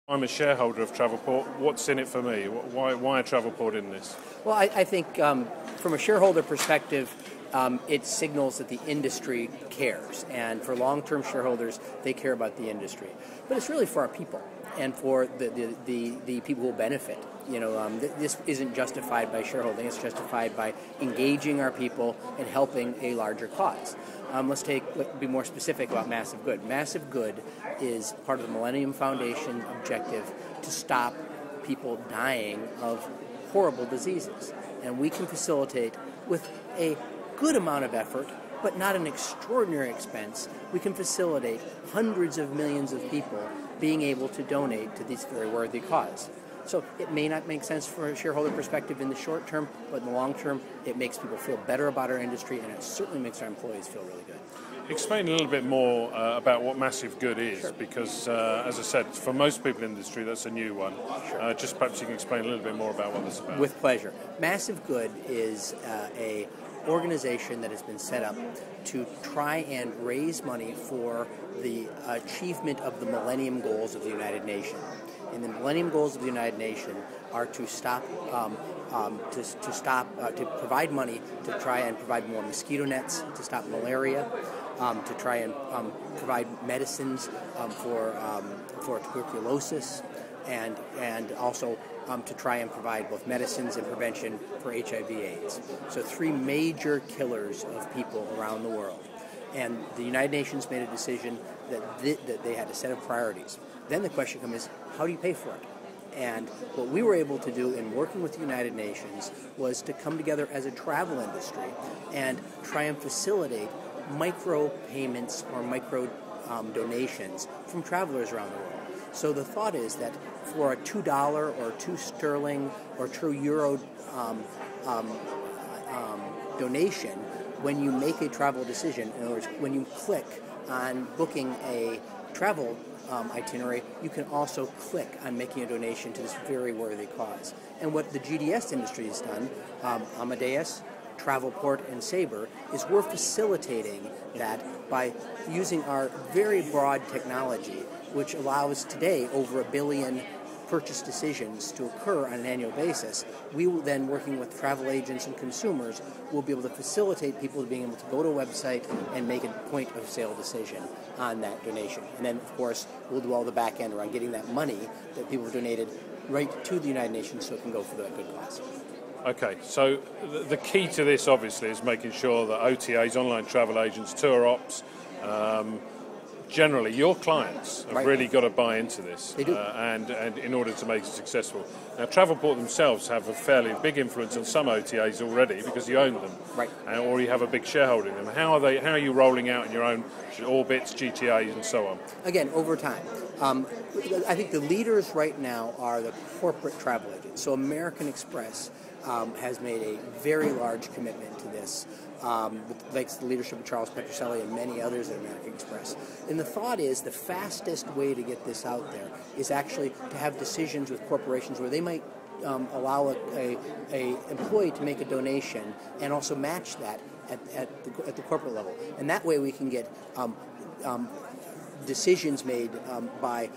I'm a shareholder of Travelport. What's in it for me? Why Travelport in this? Well, I think from a shareholder perspective, it signals that the industry cares. And for long-term shareholders, they care about the industry. But it's really for our people and for the people who will benefit. This isn't justified by shareholding. It's justified by engaging our people and helping a larger cause. Let's be more specific about Massive Good. Massive Good is part of the Millennium Foundation objective to stop people dying of horrible diseases. And we can facilitate with a good amount of effort, but not an extraordinary expense. We can facilitate hundreds of millions of people being able to donate to this very worthy cause. So it may not make sense from a shareholder perspective in the short term, but in the long term, it makes people feel better about our industry, and it certainly makes our employees feel really good. Explain a little bit more about what Massive Good is, Sure. Because, as I said, for most people in the industry, that's a new one. Sure. Just perhaps you can explain a little bit more about what this is about. With pleasure. Massive Good is a organization that has been set up to try and raise money for the achievement of the Millennium Goals of the United Nations. And the Millennium Goals of the United Nations are to to provide money to try and provide more mosquito nets to stop malaria, to try and provide medicines for tuberculosis, and also to try and provide both medicines and prevention for HIV/AIDS. So 3 major killers of people around the world. And the United Nations made a decision that they had a set of priorities. Then the question comes, how do you pay for it? And what we were able to do in working with the United Nations was to come together as a travel industry and try and facilitate micro payments or micro donations from travelers around the world. So the thought is that for a $2 or 2 sterling or 2 euro donation, when you make a travel decision, in other words, when you click on booking a travel itinerary, you can also click on making a donation to this very worthy cause. And what the GDS industry has done, Amadeus, Travelport, and Sabre, is we're facilitating that by using our very broad technology, which allows today over 1 billion purchase decisions to occur on an annual basis. We will then, working with travel agents and consumers, will be able to facilitate people being able to go to a website and make a point of sale decision on that donation. And then, of course, we'll do all the back end around getting that money that people have donated right to the United Nations so it can go for that good cause. Okay, so the key to this, obviously, is making sure that OTAs, online travel agents, tour ops, generally, your clients have really got to buy into this, They do. and in order to make it successful. Now, Travelport themselves have a fairly big influence on some OTAs already because you own them, Right. Or you have a big shareholder in them. How are you rolling out in your own orbits, GTAs, and so on? Again, over time. I think the leaders right now are the corporate travel agents. So American Express has made a very large commitment to this, thanks to the leadership of Charles Petroselli and many others at American Express. And the thought is the fastest way to get this out there is actually to have decisions with corporations where they might allow a employee to make a donation and also match that at the corporate level. And that way we can get decisions made by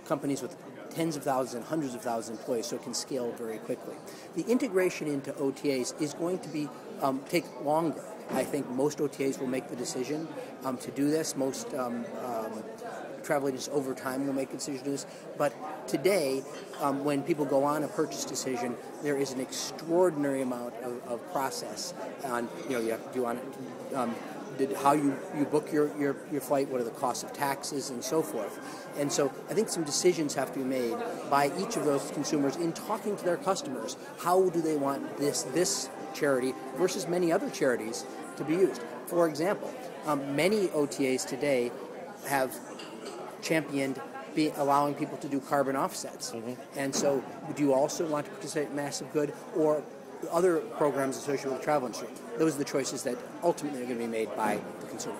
companies with tens of thousands and hundreds of thousands of employees, so it can scale very quickly. The integration into OTAs is going to be take longer. I think most OTAs will make the decision to do this. Most travel agents over time will make a decision to do this. But today, when people go on a purchase decision, there is an extraordinary amount of process on, how you book your flight, what are the costs of taxes, and so forth. And so I think some decisions have to be made by each of those consumers in talking to their customers. How do they want this charity versus many other charities to be used? For example, many OTAs today have championed allowing people to do carbon offsets. Mm-hmm. And so do you also want to participate in Massive Good or other programs associated with the travel industry? Those are the choices that ultimately are going to be made by the consumer.